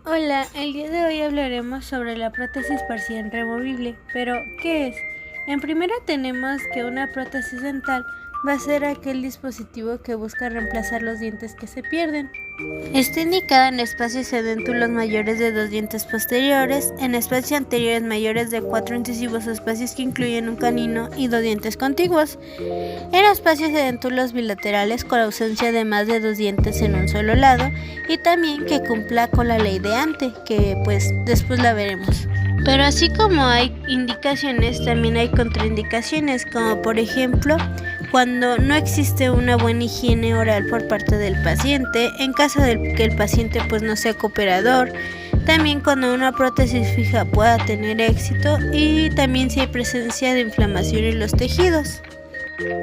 Hola, el día de hoy hablaremos sobre la prótesis parcial removible, pero ¿qué es? En primera tenemos que una prótesis dental va a ser aquel dispositivo que busca reemplazar los dientes que se pierden. Está indicada en espacios edéntulos mayores de 2 dientes posteriores, en espacios anteriores mayores de 4 incisivos o espacios que incluyen un canino y 2 dientes contiguos, en espacios edéntulos bilaterales con ausencia de más de 2 dientes en un solo lado y también que cumpla con la ley de Ante, que pues después la veremos. Pero así como hay indicaciones, también hay contraindicaciones, como por ejemplo cuando no existe una buena higiene oral por parte del paciente, en caso de que el paciente pues no sea cooperador, también cuando una prótesis fija pueda tener éxito y también si hay presencia de inflamación en los tejidos.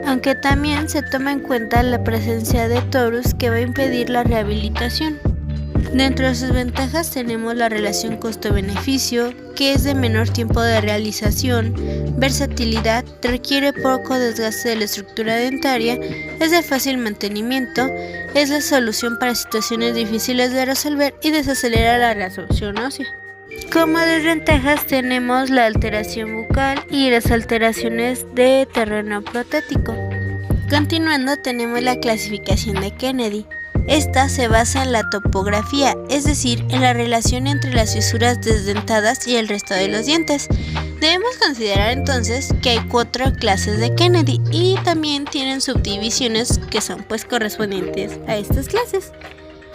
Aunque también se toma en cuenta la presencia de torus que va a impedir la rehabilitación. Dentro de sus ventajas tenemos la relación costo-beneficio, que es de menor tiempo de realización, versatilidad, requiere poco desgaste de la estructura dentaria, es de fácil mantenimiento, es la solución para situaciones difíciles de resolver y desacelera la reabsorción ósea. Como desventajas tenemos la alteración bucal y las alteraciones de terreno protético. Continuando tenemos la clasificación de Kennedy. Esta se basa en la topografía, es decir, en la relación entre las fisuras desdentadas y el resto de los dientes. Debemos considerar entonces que hay 4 clases de Kennedy y también tienen subdivisiones que son pues correspondientes a estas clases.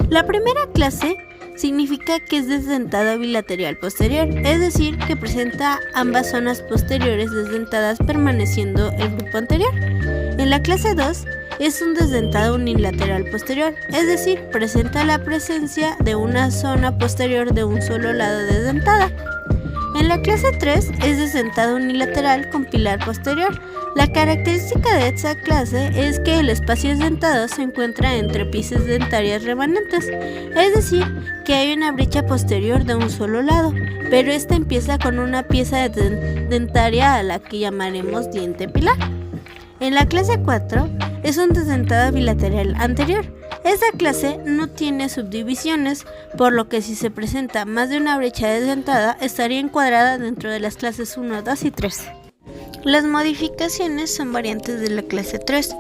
La primera clase significa que es desdentada bilateral posterior, es decir, que presenta ambas zonas posteriores desdentadas permaneciendo el grupo anterior. En la clase 2 es un desdentado unilateral posterior, es decir, presenta la presencia de una zona posterior de un solo lado desdentada. En la clase 3 es desdentado unilateral con pilar posterior. La característica de esta clase es que el espacio desdentado se encuentra entre piezas dentarias remanentes, es decir, que hay una brecha posterior de un solo lado, pero esta empieza con una pieza dentaria a la que llamaremos diente pilar. En la clase 4 es un desdentado bilateral anterior. Esta clase no tiene subdivisiones, por lo que si se presenta más de una brecha desdentada estaría encuadrada dentro de las clases 1, 2 y 3. Las modificaciones son variantes de la clase 3.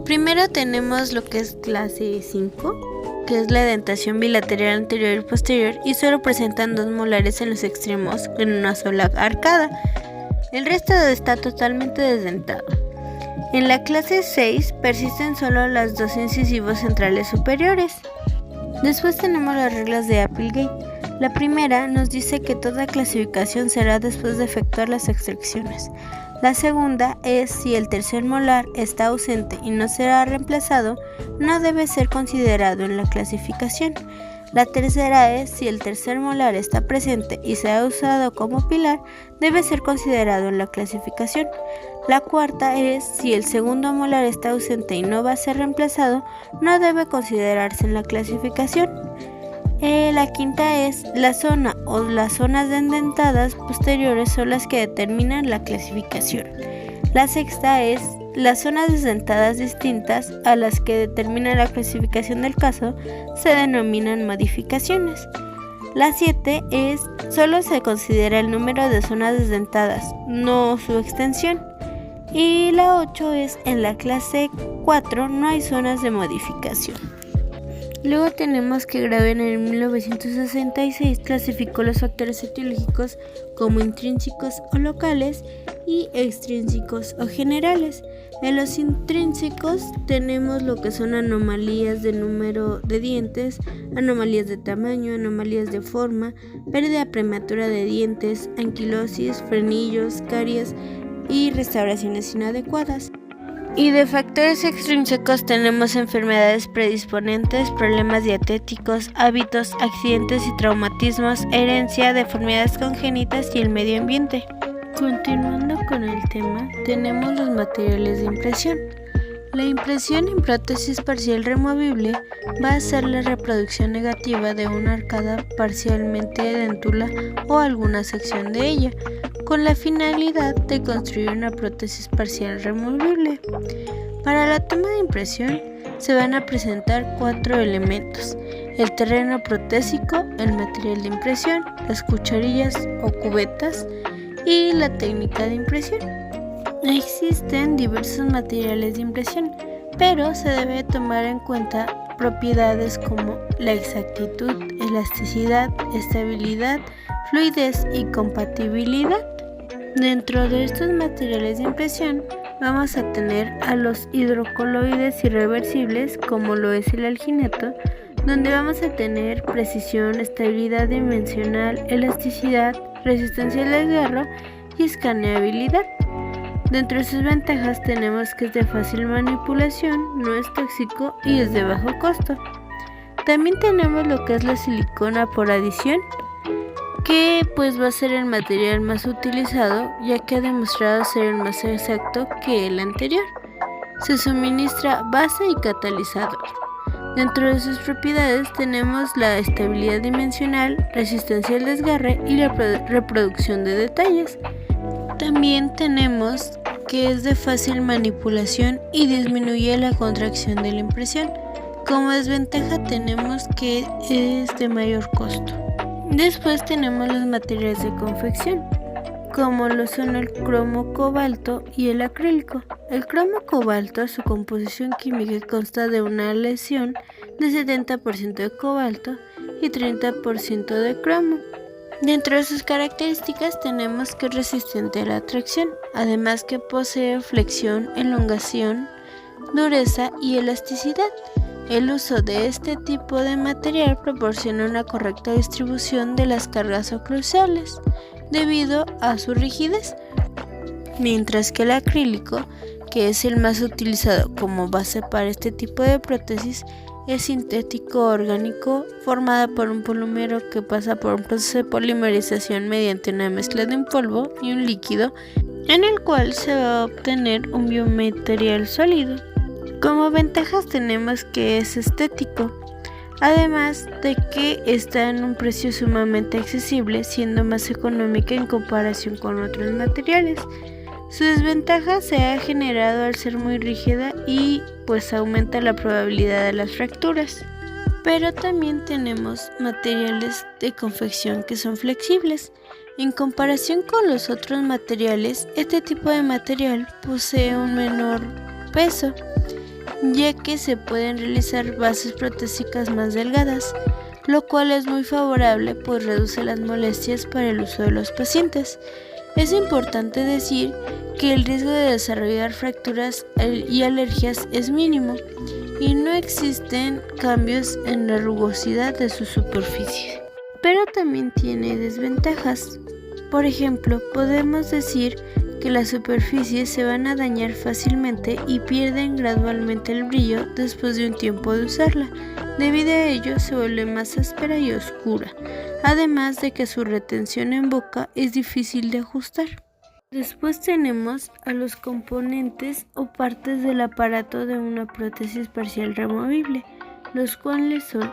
Primero tenemos lo que es clase 5, que es la dentación bilateral anterior y posterior y solo presentan 2 molares en los extremos en una sola arcada. El resto está totalmente desdentado. En la clase 6 persisten solo los 2 incisivos centrales superiores. Después tenemos las reglas de Applegate. La primera nos dice que toda clasificación será después de efectuar las extracciones. La segunda es si el tercer molar está ausente y no será reemplazado, no debe ser considerado en la clasificación. La tercera es si el tercer molar está presente y se ha usado como pilar, debe ser considerado en la clasificación. La cuarta es si el segundo molar está ausente y no va a ser reemplazado, no debe considerarse en la clasificación. La quinta es la zona o las zonas dentadas posteriores son las que determinan la clasificación. La sexta es las zonas desdentadas distintas a las que determinan la clasificación del caso se denominan modificaciones. La 7 es solo se considera el número de zonas desdentadas, no su extensión. Y la 8 es en la clase 4 no hay zonas de modificación. Luego tenemos que Graben en 1966 clasificó los factores etiológicos como intrínsecos o locales y extrínsecos o generales. En los intrínsecos tenemos lo que son anomalías de número de dientes, anomalías de tamaño, anomalías de forma, pérdida prematura de dientes, anquilosis, frenillos, caries y restauraciones inadecuadas. Y de factores extrínsecos tenemos enfermedades predisponentes, problemas dietéticos, hábitos, accidentes y traumatismos, herencia, deformidades congénitas y el medio ambiente. Continuando con el tema, tenemos los materiales de impresión. La impresión en prótesis parcial removible va a ser la reproducción negativa de una arcada parcialmente edéntula o alguna sección de ella, con la finalidad de construir una prótesis parcial removible. Para la toma de impresión se van a presentar 4 elementos. el terreno protésico, el material de impresión, las cucharillas o cubetas y la técnica de impresión. Existen diversos materiales de impresión, pero se debe tomar en cuenta propiedades como la exactitud, elasticidad, estabilidad, fluidez y compatibilidad. Dentro de estos materiales de impresión vamos a tener a los hidrocoloides irreversibles, como lo es el algineto, donde vamos a tener precisión, estabilidad dimensional, elasticidad, resistencia al desgarro y escaneabilidad. Dentro de sus ventajas tenemos que es de fácil manipulación, no es tóxico y es de bajo costo. También tenemos lo que es la silicona por adición, que pues va a ser el material más utilizado, ya que ha demostrado ser el más exacto que el anterior. Se suministra base y catalizador. Dentro de sus propiedades tenemos la estabilidad dimensional, resistencia al desgarre y la reproducción de detalles. También tenemos que es de fácil manipulación y disminuye la contracción de la impresión. Como desventaja tenemos que es de mayor costo. Después tenemos los materiales de confección, como lo son el cromo cobalto y el acrílico. El cromo cobalto, su composición química consta de una aleación de 70% de cobalto y 30% de cromo. Dentro de sus características tenemos que es resistente a la tracción, además que posee flexión, elongación, dureza y elasticidad. El uso de este tipo de material proporciona una correcta distribución de las cargas oclusales debido a su rigidez, mientras que el acrílico, que es el más utilizado como base para este tipo de prótesis, es sintético orgánico formada por un polímero que pasa por un proceso de polimerización mediante una mezcla de un polvo y un líquido, en el cual se va a obtener un biomaterial sólido. Como ventajas tenemos que es estético, además de que está en un precio sumamente accesible, siendo más económica en comparación con otros materiales. Su desventaja se ha generado al ser muy rígida y pues aumenta la probabilidad de las fracturas. Pero también tenemos materiales de confección que son flexibles. En comparación con los otros materiales, este tipo de material posee un menor peso, ya que se pueden realizar bases protésicas más delgadas, lo cual es muy favorable pues reduce las molestias para el uso de los pacientes. Es importante decir que el riesgo de desarrollar fracturas y alergias es mínimo y no existen cambios en la rugosidad de su superficie. Pero también tiene desventajas. Por ejemplo, podemos decir que las superficies se van a dañar fácilmente y pierden gradualmente el brillo después de un tiempo de usarla. Debido a ello se vuelve más áspera y oscura, además de que su retención en boca es difícil de ajustar. Después tenemos a los componentes o partes del aparato de una prótesis parcial removible, los cuales son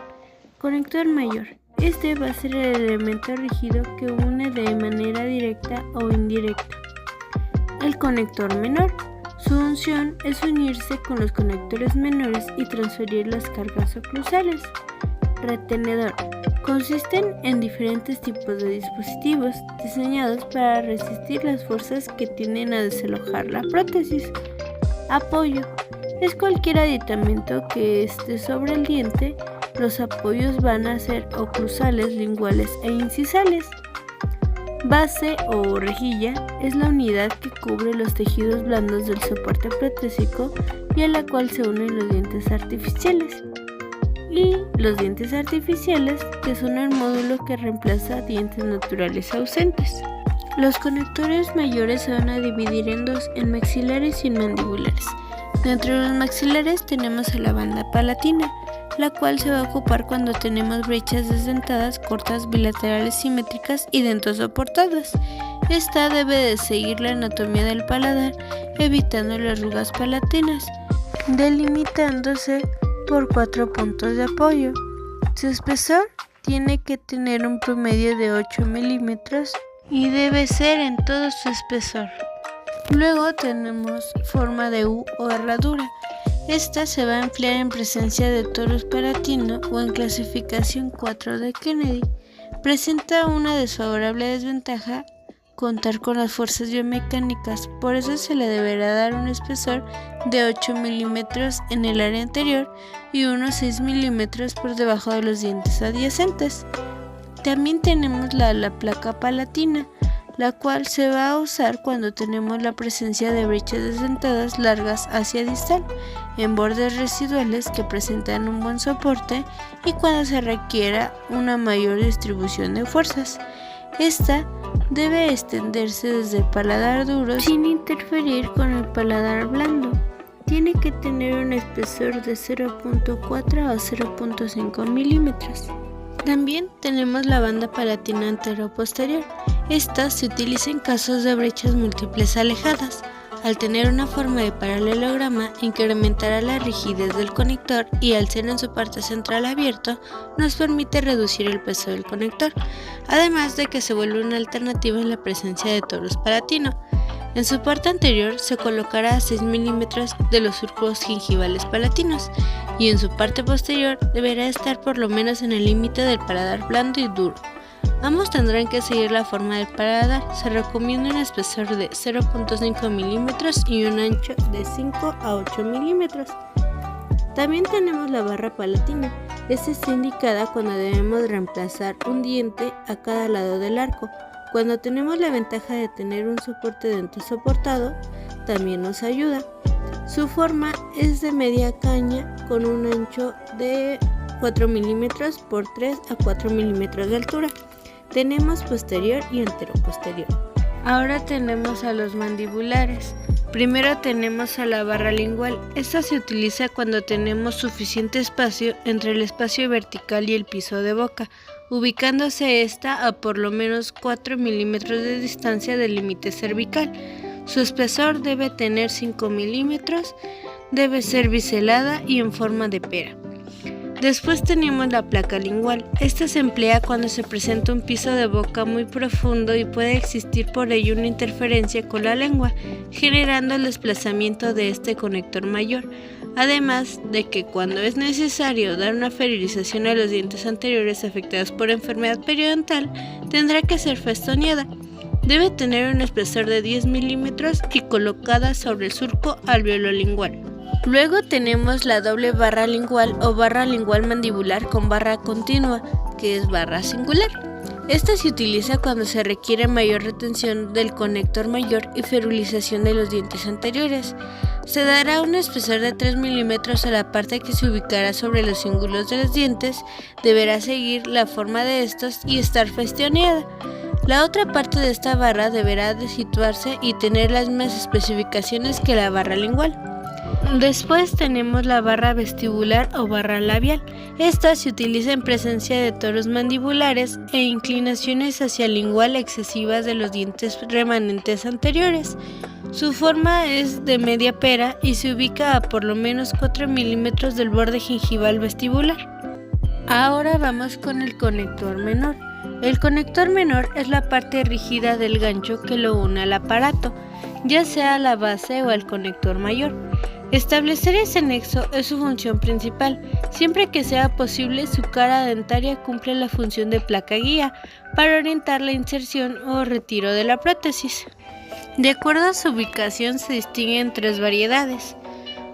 conector mayor. Este va a ser el elemento rígido que une de manera directa o indirecta. El conector menor. Su función es unirse con los conectores menores y transferir las cargas oclusales. Retenedor. Consisten en diferentes tipos de dispositivos diseñados para resistir las fuerzas que tienden a desalojar la prótesis. Apoyo. Es cualquier aditamento que esté sobre el diente. Los apoyos van a ser oclusales, linguales e incisales. Base o rejilla es la unidad que cubre los tejidos blandos del soporte protésico y a la cual se unen los dientes artificiales. Y los dientes artificiales, que son el módulo que reemplaza dientes naturales ausentes. Los conectores mayores se van a dividir en dos, en maxilares y en mandibulares. Dentro de los maxilares tenemos a la banda palatina, la cual se va a ocupar cuando tenemos brechas desdentadas, cortas, bilaterales, simétricas y dentosoportadas. Esta debe de seguir la anatomía del paladar, evitando las arrugas palatinas, delimitándose por 4 puntos de apoyo. Su espesor tiene que tener un promedio de 8 milímetros y debe ser en todo su espesor. Luego tenemos forma de U o herradura. Esta se va a emplear en presencia de torus palatino o en clasificación 4 de Kennedy. Presenta una desfavorable desventaja contar con las fuerzas biomecánicas, por eso se le deberá dar un espesor de 8 milímetros en el área anterior y unos 6 milímetros por debajo de los dientes adyacentes. También tenemos la placa palatina, la cual se va a usar cuando tenemos la presencia de brechas desdentadas largas hacia distal, en bordes residuales que presentan un buen soporte y cuando se requiera una mayor distribución de fuerzas. Esta debe extenderse desde el paladar duro sin interferir con el paladar blando. Tiene que tener un espesor de 0.4 a 0.5 milímetros. También tenemos la banda palatina antero-posterior. Esta se utiliza en casos de brechas múltiples alejadas. Al tener una forma de paralelograma, incrementará la rigidez del conector y al ser en su parte central abierto, nos permite reducir el peso del conector, además de que se vuelve una alternativa en la presencia de torus palatino. En su parte anterior se colocará a 6 milímetros de los surcos gingivales palatinos y en su parte posterior deberá estar por lo menos en el límite del paladar blando y duro. Ambos tendrán que seguir la forma del paladar. Se recomienda un espesor de 0.5 milímetros y un ancho de 5 a 8 milímetros. También tenemos la barra palatina. Esta está indicada cuando debemos reemplazar un diente a cada lado del arco. Cuando tenemos la ventaja de tener un soporte dental soportado, también nos ayuda. Su forma es de media caña con un ancho de 4 milímetros por 3 a 4 milímetros de altura. Tenemos posterior y anteroposterior. Ahora tenemos a los mandibulares. Primero tenemos a la barra lingual. Esta se utiliza cuando tenemos suficiente espacio entre el espacio vertical y el piso de boca, ubicándose esta a por lo menos 4 milímetros de distancia del límite cervical. Su espesor debe tener 5 milímetros, debe ser biselada y en forma de pera. Después tenemos la placa lingual. Esta se emplea cuando se presenta un piso de boca muy profundo y puede existir por ello una interferencia con la lengua, generando el desplazamiento de este conector mayor. Además de que cuando es necesario dar una ferilización a los dientes anteriores afectados por enfermedad periodontal, tendrá que ser festoneada. Debe tener un espesor de 10 milímetros y colocada sobre el surco alveolo-lingual. Luego tenemos la doble barra lingual o barra lingual mandibular con barra continua, que es barra singular. Esta se utiliza cuando se requiere mayor retención del conector mayor y ferulización de los dientes anteriores. Se dará un espesor de 3 milímetros a la parte que se ubicará sobre los cíngulos de los dientes, deberá seguir la forma de estos y estar festoneada. La otra parte de esta barra deberá de situarse y tener las mismas especificaciones que la barra lingual. Después tenemos la barra vestibular o barra labial. Esta se utiliza en presencia de torus mandibulares e inclinaciones hacia lingual excesivas de los dientes remanentes anteriores. Su forma es de media pera y se ubica a por lo menos 4 milímetros del borde gingival vestibular. Ahora vamos con el conector menor. El conector menor es la parte rígida del gancho que lo une al aparato, ya sea a la base o al conector mayor. Establecer ese nexo es su función principal. Siempre que sea posible, su cara dentaria cumple la función de placa guía para orientar la inserción o retiro de la prótesis. De acuerdo a su ubicación se distinguen tres variedades.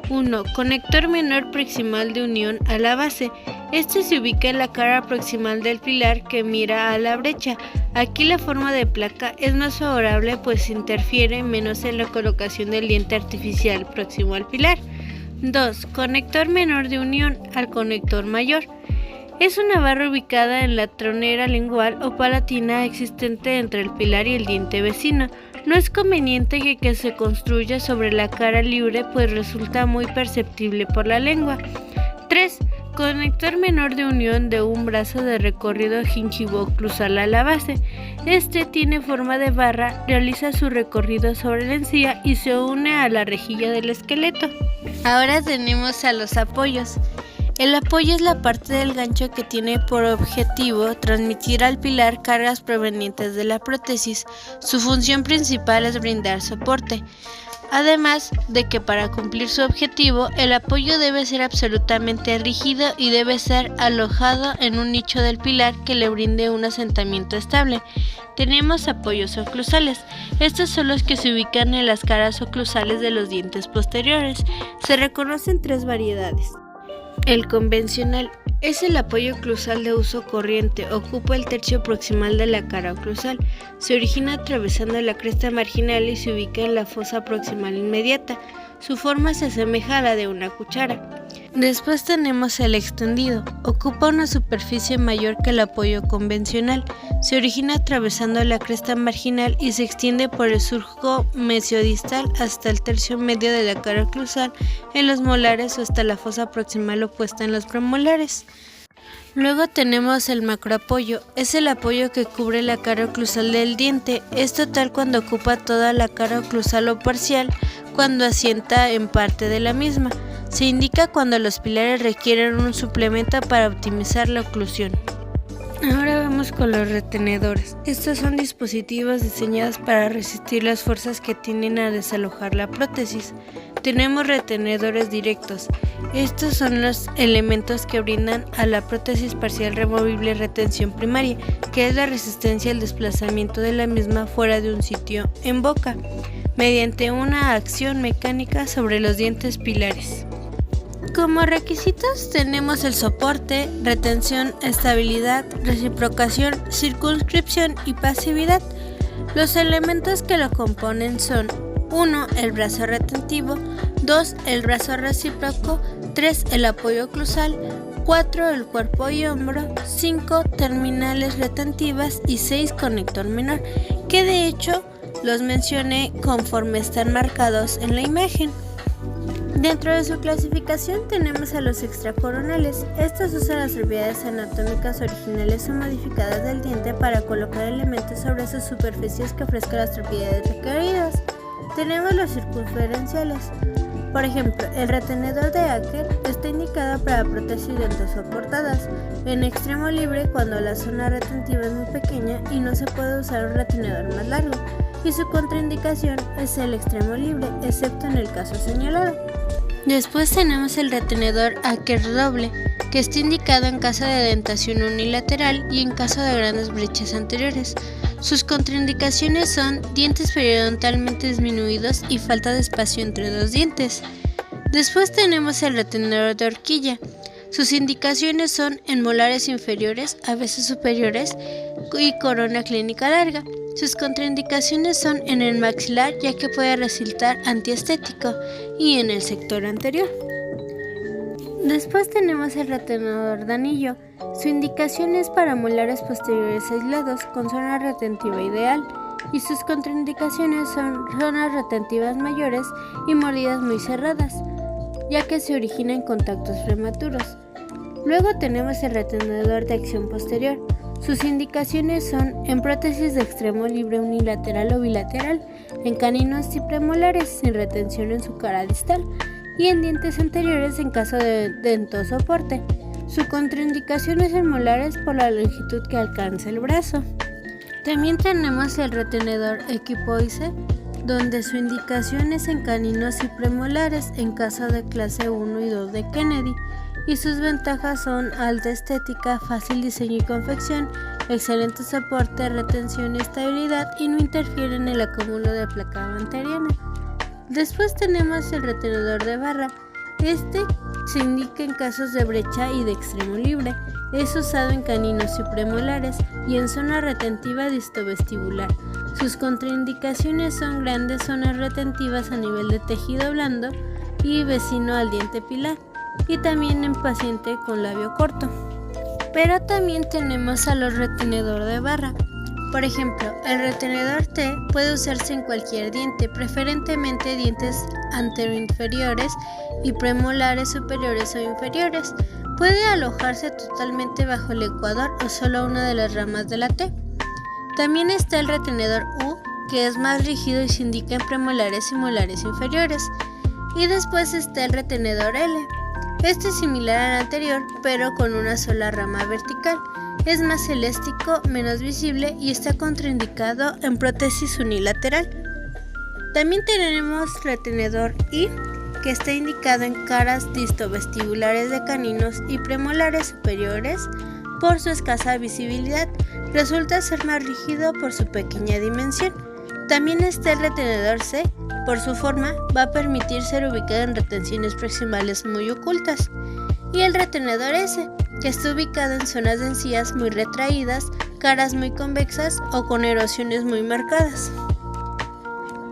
1. Conector menor proximal de unión a la base. Este se ubica en la cara proximal del pilar que mira a la brecha. Aquí la forma de placa es más favorable pues interfiere menos en la colocación del diente artificial próximo al pilar. 2. Conector menor de unión al conector mayor. Es una barra ubicada en la tronera lingual o palatina existente entre el pilar y el diente vecino. No es conveniente que se construya sobre la cara libre pues resulta muy perceptible por la lengua. 3. Conector menor de unión de un brazo de recorrido gingivo-oclusal a la base. Este tiene forma de barra, realiza su recorrido sobre la encía y se une a la rejilla del esqueleto. Ahora tenemos a los apoyos. El apoyo es la parte del gancho que tiene por objetivo transmitir al pilar cargas provenientes de la prótesis. Su función principal es brindar soporte. Además de que para cumplir su objetivo, el apoyo debe ser absolutamente rígido y debe ser alojado en un nicho del pilar que le brinde un asentamiento estable. Tenemos apoyos oclusales. Estos son los que se ubican en las caras oclusales de los dientes posteriores. Se reconocen tres variedades. El convencional es el apoyo oclusal de uso corriente, ocupa el tercio proximal de la cara oclusal, se origina atravesando la cresta marginal y se ubica en la fosa proximal inmediata. Su forma se asemeja a la de una cuchara. Después tenemos el extendido, ocupa una superficie mayor que el apoyo convencional, se origina atravesando la cresta marginal y se extiende por el surco mesiodistal hasta el tercio medio de la cara oclusal en los molares o hasta la fosa proximal opuesta en los premolares. Luego tenemos el macroapoyo, es el apoyo que cubre la cara oclusal del diente, es total cuando ocupa toda la cara oclusal o parcial, cuando asienta en parte de la misma. Se indica cuando los pilares requieren un suplemento para optimizar la oclusión. Ahora vamos con los retenedores. Estos son dispositivos diseñados para resistir las fuerzas que tienden a desalojar la prótesis. Tenemos retenedores directos. Estos son los elementos que brindan a la prótesis parcial removible retención primaria, que es la resistencia al desplazamiento de la misma fuera de un sitio en boca, mediante una acción mecánica sobre los dientes pilares. Como requisitos tenemos el soporte, retención, estabilidad, reciprocación, circunscripción y pasividad. Los elementos que lo componen son 1. El brazo retentivo, 2. El brazo recíproco, 3. El apoyo oclusal, 4. El cuerpo y hombro, 5. Terminales retentivas y 6. Conector menor, que de hecho los mencioné conforme están marcados en la imagen. Dentro de su clasificación tenemos a los extracoronales. Estos usan las propiedades anatómicas originales o modificadas del diente para colocar elementos sobre sus superficies que ofrezcan las propiedades requeridas. Tenemos los circunferenciales. Por ejemplo, el retenedor de Acker está indicado para prótesis dentosoportadas en extremo libre cuando la zona retentiva es muy pequeña y no se puede usar un retenedor más largo, y su contraindicación es el extremo libre, excepto en el caso señalado. Después tenemos el retenedor Acker doble, que está indicado en caso de dentación unilateral y en caso de grandes brechas anteriores. Sus contraindicaciones son dientes periodontalmente disminuidos y falta de espacio entre dos dientes. Después tenemos el retenedor de horquilla. Sus indicaciones son en molares inferiores, a veces superiores, y corona clínica larga. Sus contraindicaciones son en el maxilar, ya que puede resultar antiestético, y en el sector anterior. Después tenemos el retenedor de anillo. Su indicación es para molares posteriores aislados con zona retentiva ideal, y sus contraindicaciones son zonas retentivas mayores y mordidas muy cerradas, ya que se origina en contactos prematuros. Luego tenemos el retenedor de acción posterior. Sus indicaciones son en prótesis de extremo libre unilateral o bilateral, en caninos y premolares sin retención en su cara distal y en dientes anteriores en caso de dentosoporte. Su contraindicación es en molares por la longitud que alcanza el brazo. También tenemos el retenedor equipoise, donde su indicación es en caninos y premolares en caso de clase 1 y 2 de Kennedy, y sus ventajas son alta estética, fácil diseño y confección, excelente soporte, retención y estabilidad, y no interfiere en el acúmulo de placa bacteriana. Después tenemos el retenedor de barra. Este se indica en casos de brecha y de extremo libre. Es usado en caninos y premolares y en zona retentiva distovestibular. Sus contraindicaciones son grandes zonas retentivas a nivel de tejido blando y vecino al diente pilar, y también en paciente con labio corto. Pero también tenemos a los retenedor de barra. Por ejemplo, el retenedor T puede usarse en cualquier diente, preferentemente dientes anteroinferiores y premolares superiores o inferiores. Puede alojarse totalmente bajo el ecuador o solo una de las ramas de la T. También está el retenedor U, que es más rígido y se indica en premolares y molares inferiores. Y después está el retenedor L. Este es similar al anterior, pero con una sola rama vertical. Es más elástico, menos visible y está contraindicado en prótesis unilateral. También tenemos retenedor I, que está indicado en caras distovestibulares de caninos y premolares superiores por su escasa visibilidad. Resulta ser más rígido por su pequeña dimensión. También está el retenedor C. Por su forma, va a permitir ser ubicado en retenciones proximales muy ocultas. Y el retenedor S, que está ubicado en zonas de encías muy retraídas, caras muy convexas o con erosiones muy marcadas.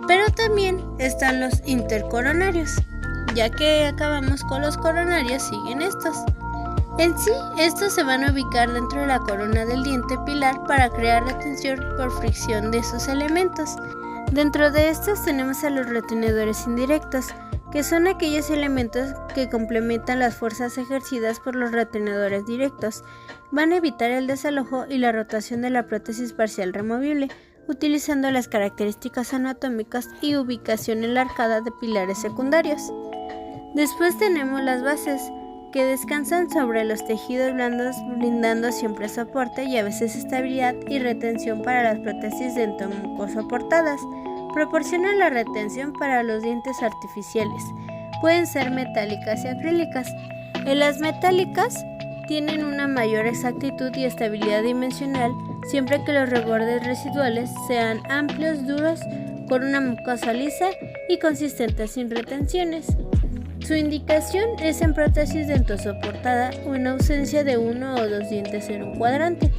Pero también están los intercoronarios. Ya que acabamos con los coronarios, siguen estos. En sí, estos se van a ubicar dentro de la corona del diente pilar para crear retención por fricción de sus elementos. Dentro de estos tenemos a los retenedores indirectos, que son aquellos elementos que complementan las fuerzas ejercidas por los retenedores directos. Van a evitar el desalojo y la rotación de la prótesis parcial removible, utilizando las características anatómicas y ubicación en la arcada de pilares secundarios. Después tenemos las bases, que descansan sobre los tejidos blandos, brindando siempre soporte y a veces estabilidad y retención para las prótesis dentomucoso-portadas. Proporcionan la retención para los dientes artificiales. Pueden ser metálicas y acrílicas. En las metálicas tienen una mayor exactitud y estabilidad dimensional siempre que los rebordes residuales sean amplios, duros, con una mucosa lisa y consistente sin retenciones. Su indicación es en prótesis dentosoportada o en ausencia de uno o dos dientes en un cuadrante.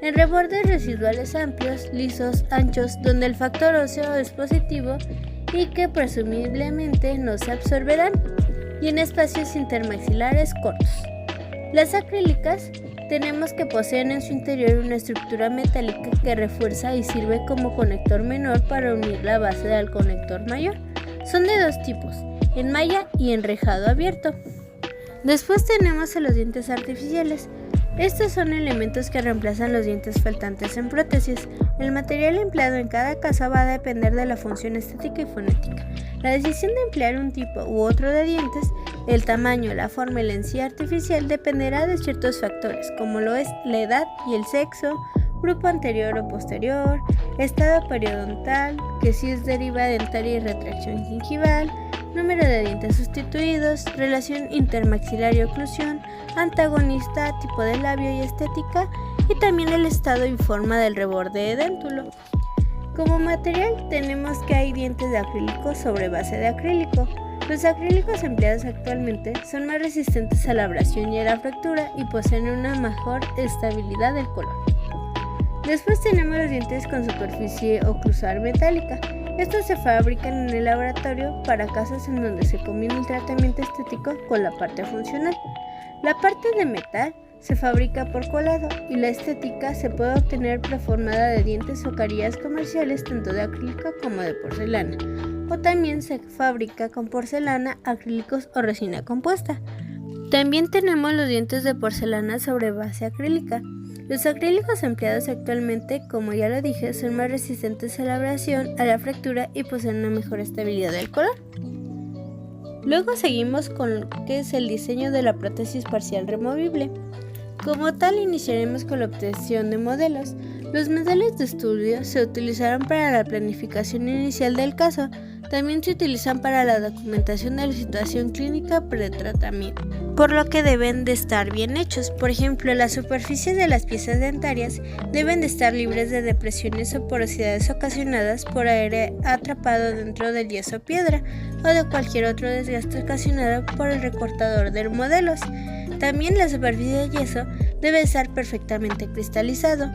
En rebordes residuales amplios, lisos, anchos, donde el factor óseo es positivo y que presumiblemente no se absorberán, y en espacios intermaxilares cortos. Las acrílicas tenemos que poseen en su interior una estructura metálica que refuerza y sirve como conector menor para unir la base al conector mayor. Son de dos tipos, en malla y enrejado abierto. Después tenemos a los dientes artificiales. Estos son elementos que reemplazan los dientes faltantes en prótesis. El material empleado en cada caso va a depender de la función estética y fonética. La decisión de emplear un tipo u otro de dientes, el tamaño, la forma y la encía artificial dependerá de ciertos factores, como lo es la edad y el sexo, grupo anterior o posterior, estado periodontal, que si es deriva dentaria y retracción gingival, número de dientes sustituidos, relación intermaxilar y oclusión, antagonista, tipo de labio y estética, y también el estado y forma del reborde edéntulo. Como material tenemos que hay dientes de acrílico sobre base de acrílico. Los acrílicos empleados actualmente son más resistentes a la abrasión y a la fractura y poseen una mejor estabilidad del color. Después tenemos los dientes con superficie oclusal metálica. Estos se fabrican en el laboratorio para casos en donde se combina el tratamiento estético con la parte funcional. La parte de metal se fabrica por colado y la estética se puede obtener preformada de dientes o carillas comerciales tanto de acrílico como de porcelana, o también se fabrica con porcelana, acrílicos o resina compuesta. También tenemos los dientes de porcelana sobre base acrílica. Los acrílicos empleados actualmente, como ya lo dije, son más resistentes a la abrasión, a la fractura y poseen una mejor estabilidad del color. Luego seguimos con lo que es el diseño de la prótesis parcial removible. Como tal, iniciaremos con la obtención de modelos. Los modelos de estudio se utilizaron para la planificación inicial del caso. También se utilizan para la documentación de la situación clínica pretratamiento, por lo que deben de estar bien hechos. Por ejemplo, las superficies de las piezas dentarias deben de estar libres de depresiones o porosidades ocasionadas por aire atrapado dentro del yeso piedra o de cualquier otro desgaste ocasionado por el recortador de modelos. También la superficie de yeso debe estar perfectamente cristalizado.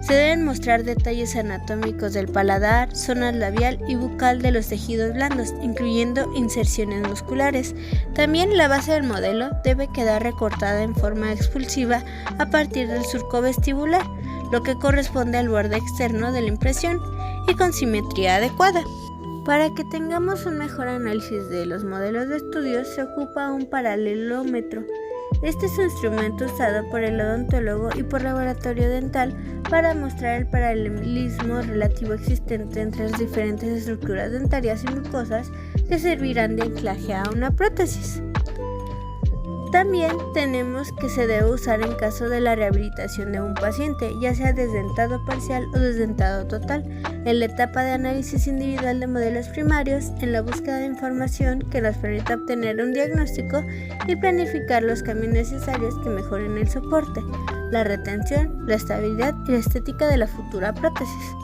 Se deben mostrar detalles anatómicos del paladar, zona labial y bucal de los tejidos blandos, incluyendo inserciones musculares. También la base del modelo debe quedar recortada en forma expulsiva a partir del surco vestibular, lo que corresponde al borde externo de la impresión, y con simetría adecuada. Para que tengamos un mejor análisis de los modelos de estudio, se ocupa un paralelómetro. Este es un instrumento usado por el odontólogo y por laboratorio dental para mostrar el paralelismo relativo existente entre las diferentes estructuras dentarias y mucosas que servirán de anclaje a una prótesis. También tenemos que se debe usar en caso de la rehabilitación de un paciente, ya sea desdentado parcial o desdentado total, en la etapa de análisis individual de modelos primarios, en la búsqueda de información que nos permita obtener un diagnóstico y planificar los cambios necesarios que mejoren el soporte, la retención, la estabilidad y la estética de la futura prótesis.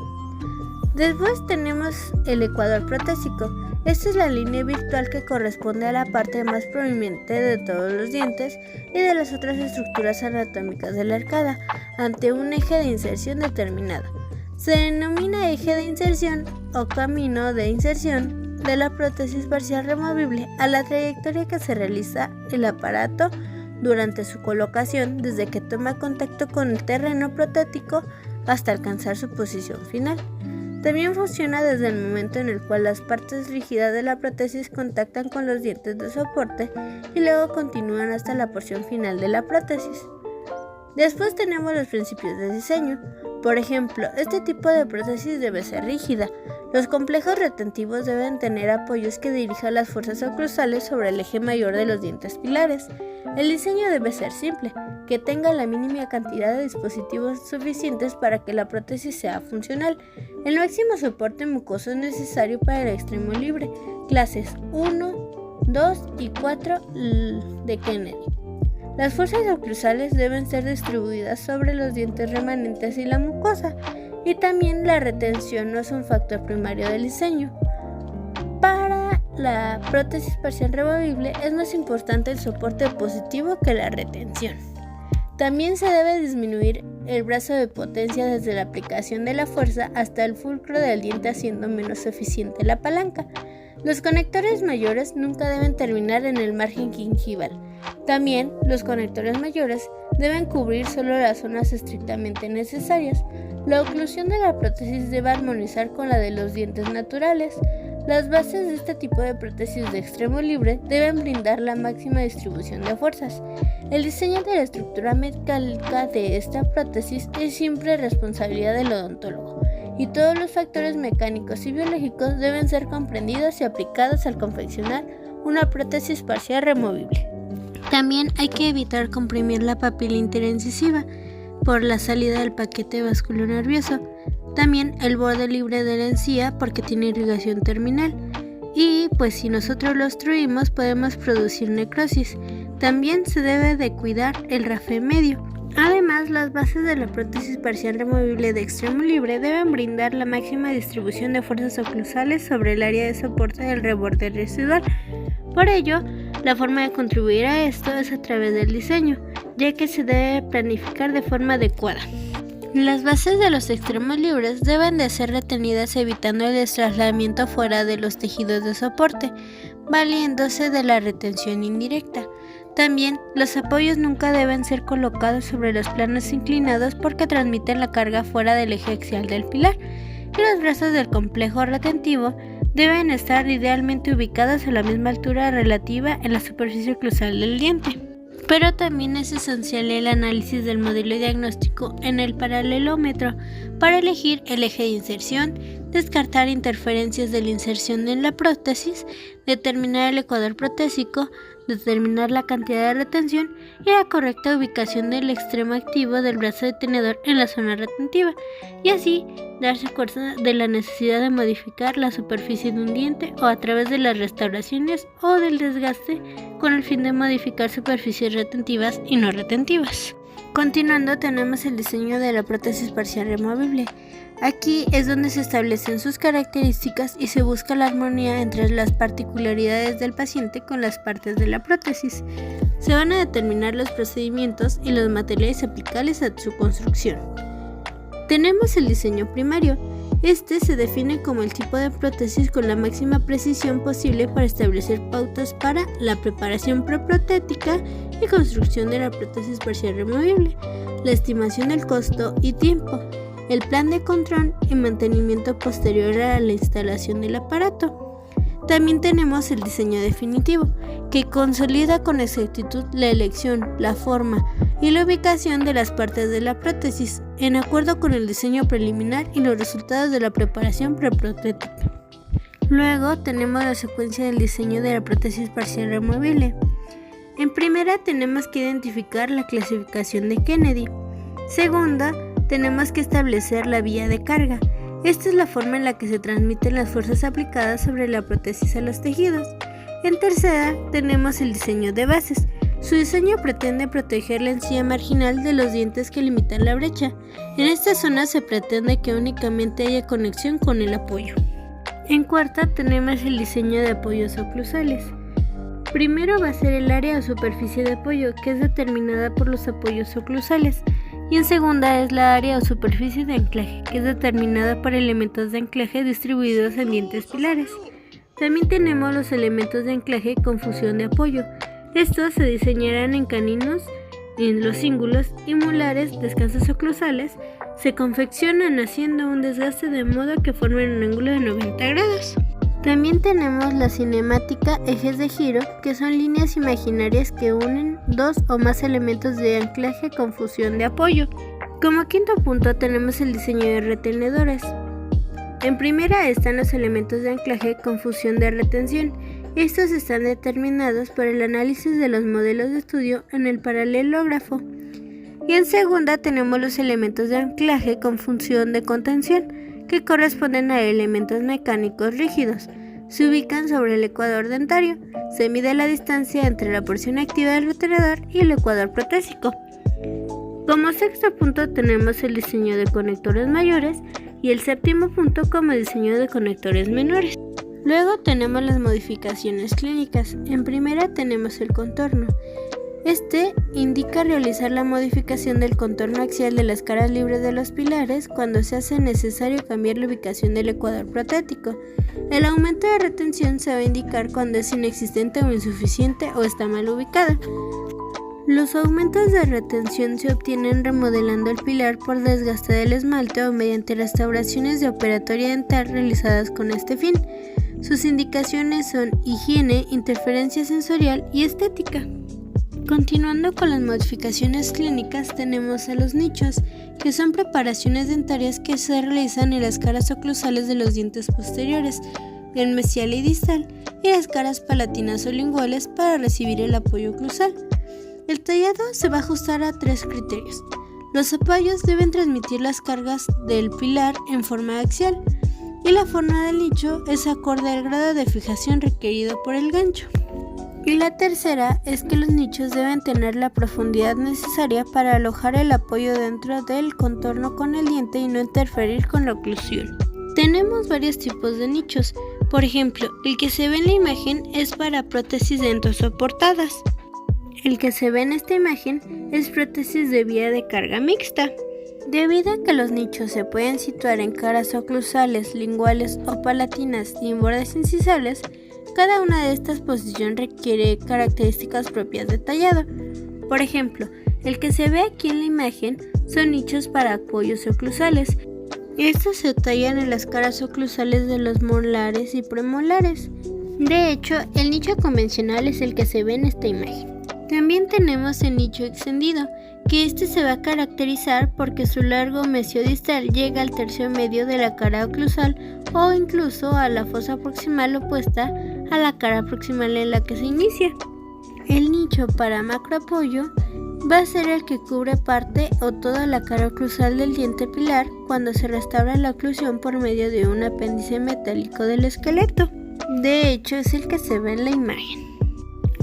Después tenemos el ecuador protésico. Esta es la línea virtual que corresponde a la parte más prominente de todos los dientes y de las otras estructuras anatómicas de la arcada, ante un eje de inserción determinado. Se denomina eje de inserción o camino de inserción de la prótesis parcial removible a la trayectoria que se realiza el aparato durante su colocación, desde que toma contacto con el terreno protético hasta alcanzar su posición final. También funciona desde el momento en el cual las partes rígidas de la prótesis contactan con los dientes de soporte y luego continúan hasta la porción final de la prótesis. Después tenemos los principios de diseño. Por ejemplo, este tipo de prótesis debe ser rígida. Los complejos retentivos deben tener apoyos que dirijan las fuerzas oclusales sobre el eje mayor de los dientes pilares. El diseño debe ser simple, que tenga la mínima cantidad de dispositivos suficientes para que la prótesis sea funcional. El máximo soporte mucoso es necesario para el extremo libre, clases 1, 2 y 4 de Kennedy. Las fuerzas oclusales deben ser distribuidas sobre los dientes remanentes y la mucosa, y también la retención no es un factor primario del diseño. Para la prótesis parcial removible es más importante el soporte positivo que la retención. También se debe disminuir el brazo de potencia desde la aplicación de la fuerza hasta el fulcro del diente, haciendo menos eficiente la palanca. Los conectores mayores nunca deben terminar en el margen gingival. También los conectores mayores deben cubrir solo las zonas estrictamente necesarias. La oclusión de la prótesis debe armonizar con la de los dientes naturales. Las bases de este tipo de prótesis de extremo libre deben brindar la máxima distribución de fuerzas. El diseño de la estructura mecánica de esta prótesis es siempre responsabilidad del odontólogo, y todos los factores mecánicos y biológicos deben ser comprendidos y aplicados al confeccionar una prótesis parcial removible. También hay que evitar comprimir la papila interincisiva por la salida del paquete vasculonervioso. También el borde libre de la encía porque tiene irrigación terminal. Y pues si nosotros lo obstruimos podemos producir necrosis. También se debe de cuidar el rafe medio. Además, las bases de la prótesis parcial removible de extremo libre deben brindar la máxima distribución de fuerzas oclusales sobre el área de soporte del reborde residual. Por ello, la forma de contribuir a esto es a través del diseño, ya que se debe planificar de forma adecuada. Las bases de los extremos libres deben de ser retenidas evitando el trasladamiento fuera de los tejidos de soporte, valiéndose de la retención indirecta. También, los apoyos nunca deben ser colocados sobre los planos inclinados porque transmiten la carga fuera del eje axial del pilar, y los brazos del complejo retentivo deben estar idealmente ubicados a la misma altura relativa en la superficie oclusal del diente. Pero también es esencial el análisis del modelo diagnóstico en el paralelómetro para elegir el eje de inserción, descartar interferencias de la inserción en la prótesis, determinar el ecuador protésico, determinar la cantidad de retención y la correcta ubicación del extremo activo del brazo detenedor en la zona retentiva, y así darse cuenta de la necesidad de modificar la superficie de un diente o a través de las restauraciones o del desgaste con el fin de modificar superficies retentivas y no retentivas. Continuando, tenemos el diseño de la prótesis parcial removible. Aquí es donde se establecen sus características y se busca la armonía entre las particularidades del paciente con las partes de la prótesis. Se van a determinar los procedimientos y los materiales aplicables a su construcción. Tenemos el diseño primario. Este se define como el tipo de prótesis con la máxima precisión posible para establecer pautas para la preparación preprotética y construcción de la prótesis parcial removible, la estimación del costo y tiempo, el plan de control y mantenimiento posterior a la instalación del aparato. También tenemos el diseño definitivo, que consolida con exactitud la elección, la forma y la ubicación de las partes de la prótesis, en acuerdo con el diseño preliminar y los resultados de la preparación preprotética. Luego tenemos la secuencia del diseño de la prótesis parcial removible. En primera tenemos que identificar la clasificación de Kennedy. Segunda, tenemos que establecer la vía de carga. Esta es la forma en la que se transmiten las fuerzas aplicadas sobre la prótesis a los tejidos. En tercera, tenemos el diseño de bases. Su diseño pretende proteger la encía marginal de los dientes que limitan la brecha. En esta zona se pretende que únicamente haya conexión con el apoyo. En cuarta, tenemos el diseño de apoyos oclusales. Primero va a ser el área o superficie de apoyo, que es determinada por los apoyos oclusales. Y en segunda es la área o superficie de anclaje, que es determinada por elementos de anclaje distribuidos en dientes pilares. También tenemos los elementos de anclaje con fusión de apoyo. Estos se diseñarán en caninos, en los cíngulos y molares descansos oclusales. Se confeccionan haciendo un desgaste de modo que formen un ángulo de 90 grados. También tenemos la cinemática ejes de giro, que son líneas imaginarias que unen dos o más elementos de anclaje con fusión de apoyo. Como quinto punto tenemos el diseño de retenedores. En primera están los elementos de anclaje con fusión de retención. Estos están determinados por el análisis de los modelos de estudio en el paralelógrafo. Y en segunda tenemos los elementos de anclaje con función de contención, que corresponden a elementos mecánicos rígidos. Se ubican sobre el ecuador dentario. Se mide la distancia entre la porción activa del retenedor y el ecuador protésico. Como sexto punto tenemos el diseño de conectores mayores y el séptimo punto como diseño de conectores menores. Luego tenemos las modificaciones clínicas. En primera tenemos el contorno. Este indica realizar la modificación del contorno axial de las caras libres de los pilares cuando se hace necesario cambiar la ubicación del ecuador protético. El aumento de retención se va a indicar cuando es inexistente o insuficiente o está mal ubicada. Los aumentos de retención se obtienen remodelando el pilar por desgaste del esmalte o mediante restauraciones de operatoria dental realizadas con este fin. Sus indicaciones son higiene, interferencia sensorial y estética. Continuando con las modificaciones clínicas tenemos a los nichos, que son preparaciones dentarias que se realizan en las caras oclusales de los dientes posteriores, el mesial y distal, y las caras palatinas o linguales para recibir el apoyo oclusal. El tallado se va a ajustar a 3 criterios. Los apoyos deben transmitir las cargas del pilar en forma axial, y la forma del nicho es acorde al grado de fijación requerido por el gancho. Y la tercera es que los nichos deben tener la profundidad necesaria para alojar el apoyo dentro del contorno con el diente y no interferir con la oclusión. Tenemos varios tipos de nichos. Por ejemplo, el que se ve en la imagen es para prótesis dentosoportadas. El que se ve en esta imagen es prótesis de vía de carga mixta. Debido a que los nichos se pueden situar en caras oclusales, linguales o palatinas y en bordes incisales, cada una de estas posiciones requiere características propias de tallado. Por ejemplo, el que se ve aquí en la imagen son nichos para apoyos oclusales. Estos se tallan en las caras oclusales de los molares y premolares. De hecho, el nicho convencional es el que se ve en esta imagen. También tenemos el nicho extendido, que este se va a caracterizar porque su largo mesiodistal llega al tercio medio de la cara oclusal o incluso a la fosa proximal opuesta a la cara proximal en la que se inicia. El nicho para macroapoyo va a ser el que cubre parte o toda la cara oclusal del diente pilar cuando se restaura la oclusión por medio de un apéndice metálico del esqueleto. De hecho, es el que se ve en la imagen.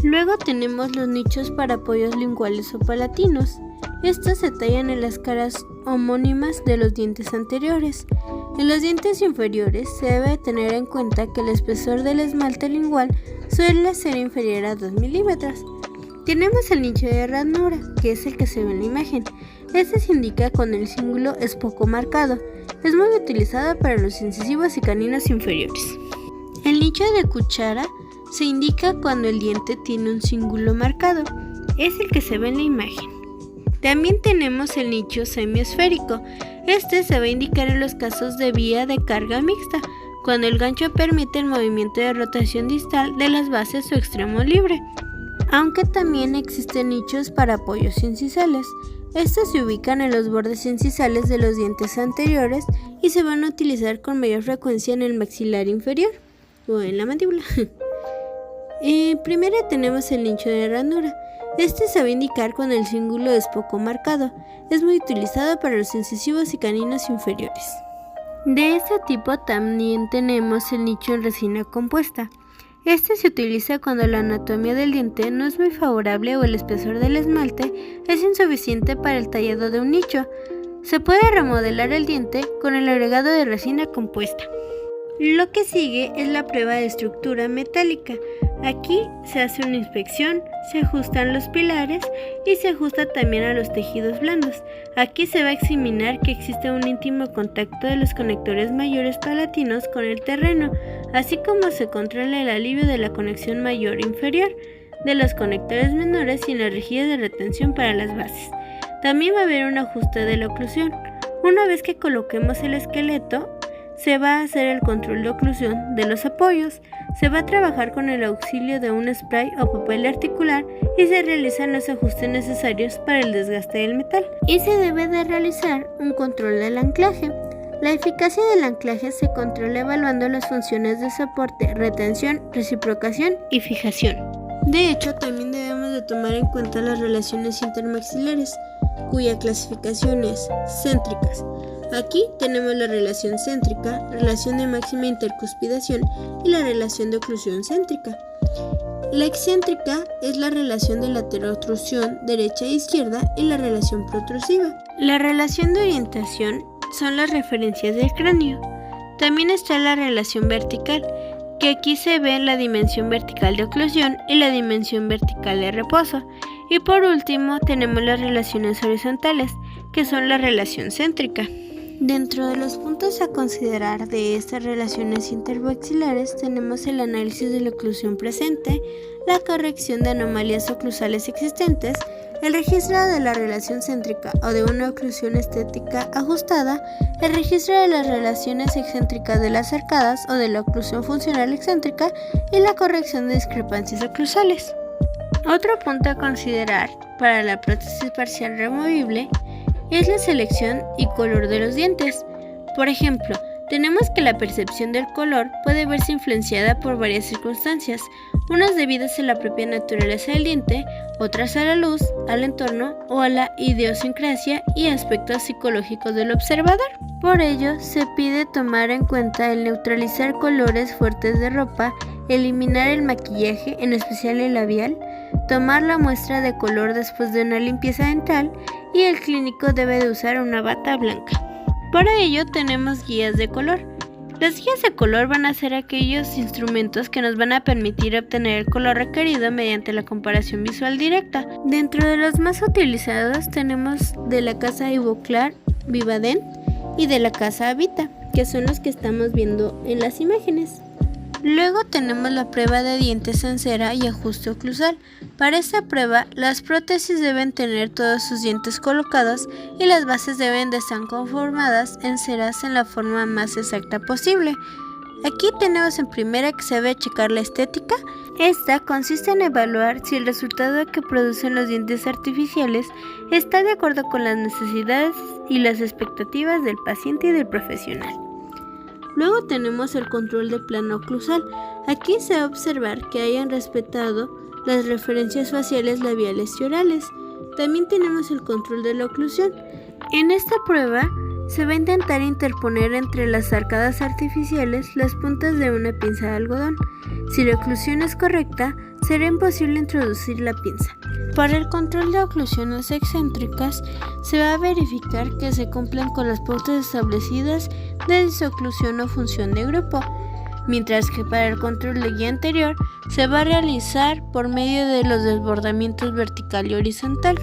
Luego tenemos los nichos para apoyos linguales o palatinos. Estos se tallan en las caras homónimas de los dientes anteriores. En los dientes inferiores se debe tener en cuenta que el espesor del esmalte lingual suele ser inferior a 2 milímetros. Tenemos el nicho de ranura, que es el que se ve en la imagen. Este se indica cuando el cíngulo es poco marcado. Es muy utilizado para los incisivos y caninos inferiores. El nicho de cuchara se indica cuando el diente tiene un cíngulo marcado. Es el que se ve en la imagen. También tenemos el nicho semiesférico. Este se va a indicar en los casos de vía de carga mixta, cuando el gancho permite el movimiento de rotación distal de las bases o extremo libre. Aunque también existen nichos para apoyos incisales. Estos se ubican en los bordes incisales de los dientes anteriores y se van a utilizar con mayor frecuencia en el maxilar inferior o en la mandíbula. Primero tenemos el nicho de ranura. Este se va a indicar cuando el cíngulo es poco marcado. Es muy utilizado para los incisivos y caninos inferiores. De este tipo también tenemos el nicho en resina compuesta. Este se utiliza cuando la anatomía del diente no es muy favorable o el espesor del esmalte es insuficiente para el tallado de un nicho. Se puede remodelar el diente con el agregado de resina compuesta. Lo que sigue es la prueba de estructura metálica. Aquí se hace una inspección, se ajustan los pilares y se ajusta también a los tejidos blandos. Aquí se va a examinar que existe un íntimo contacto de los conectores mayores palatinos con el terreno, así como se controla el alivio de la conexión mayor e inferior de los conectores menores y en las rejillas de retención para las bases. También va a haber un ajuste de la oclusión. Una vez que coloquemos el esqueleto, se va a hacer el control de oclusión de los apoyos. Se va a trabajar con el auxilio de un spray o papel articular y se realizan los ajustes necesarios para el desgaste del metal. Y se debe de realizar un control del anclaje. La eficacia del anclaje se controla evaluando las funciones de soporte, retención, reciprocación y fijación. De hecho, también debemos de tomar en cuenta las relaciones intermaxilares, cuya clasificación es céntricas. Aquí tenemos la relación céntrica, relación de máxima intercuspidación y la relación de oclusión céntrica. La excéntrica es la relación de laterotrusión derecha e izquierda y la relación protrusiva. La relación de orientación son las referencias del cráneo. También está la relación vertical, que aquí se ve la dimensión vertical de oclusión y la dimensión vertical de reposo. Y por último tenemos las relaciones horizontales, que son la relación céntrica. Dentro de los puntos a considerar de estas relaciones intermaxilares tenemos el análisis de la oclusión presente, la corrección de anomalías oclusales existentes, el registro de la relación céntrica o de una oclusión estética ajustada, el registro de las relaciones excéntricas de las arcadas o de la oclusión funcional excéntrica y la corrección de discrepancias oclusales. Otro punto a considerar para la prótesis parcial removible es la selección y color de los dientes. Por ejemplo, tenemos que la percepción del color puede verse influenciada por varias circunstancias, unas debidas a la propia naturaleza del diente, otras a la luz, al entorno o a la idiosincrasia y aspectos psicológicos del observador. Por ello, se pide tomar en cuenta el neutralizar colores fuertes de ropa, eliminar el maquillaje, en especial el labial, tomar la muestra de color después de una limpieza dental y el clínico debe de usar una bata blanca. Para ello tenemos guías de color. Las guías de color van a ser aquellos instrumentos que nos van a permitir obtener el color requerido mediante la comparación visual directa. Dentro de los más utilizados tenemos de la casa Ivoclar, Vivadent y de la casa Avita, que son los que estamos viendo en las imágenes. Luego tenemos la prueba de dientes en cera y ajuste oclusal. Para esta prueba, las prótesis deben tener todos sus dientes colocados y las bases deben de estar conformadas en ceras en la forma más exacta posible. Aquí tenemos en primera que se debe checar la estética. Esta consiste en evaluar si el resultado que producen los dientes artificiales está de acuerdo con las necesidades y las expectativas del paciente y del profesional. Luego tenemos el control de plano oclusal. Aquí se va a observar que hayan respetado las referencias faciales, labiales y orales. También tenemos el control de la oclusión. En esta prueba se va a intentar interponer entre las arcadas artificiales las puntas de una pinza de algodón. Si la oclusión es correcta, será imposible introducir la pinza. Para el control de oclusiones excéntricas, se va a verificar que se cumplan con las pautas establecidas de disoclusión o función de grupo, mientras que para el control de guía anterior se va a realizar por medio de los desbordamientos vertical y horizontal.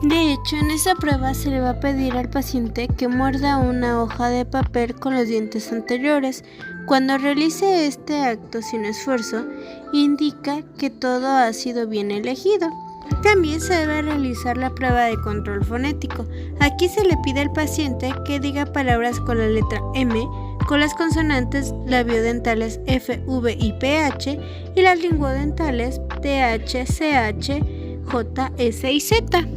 De hecho, en esa prueba se le va a pedir al paciente que muerda una hoja de papel con los dientes anteriores. Cuando realice este acto sin esfuerzo, indica que todo ha sido bien elegido. También se debe realizar la prueba de control fonético. Aquí se le pide al paciente que diga palabras con la letra M, con las consonantes labiodentales F, V y PH y las linguodentales TH, CH, J, S y Z.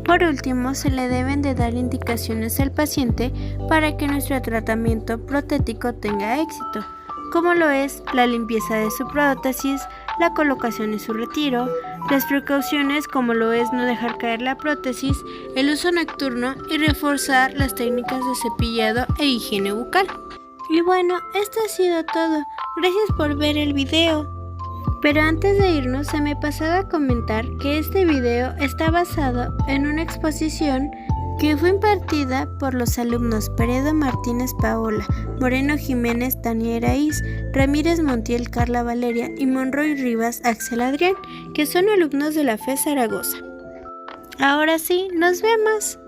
Por último, se le deben de dar indicaciones al paciente para que nuestro tratamiento protético tenga éxito, como lo es la limpieza de su prótesis, la colocación y su retiro, las precauciones como lo es no dejar caer la prótesis, el uso nocturno y reforzar las técnicas de cepillado e higiene bucal. Y bueno, esto ha sido todo. Gracias por ver el video. Pero antes de irnos se me pasaba a comentar que este video está basado en una exposición que fue impartida por los alumnos Peredo Martínez Paola, Moreno Jiménez Tania Eraíz, Ramírez Montiel Carla Valeria y Monroy Rivas Axel Adrián, que son alumnos de la FE Zaragoza. Ahora sí, nos vemos.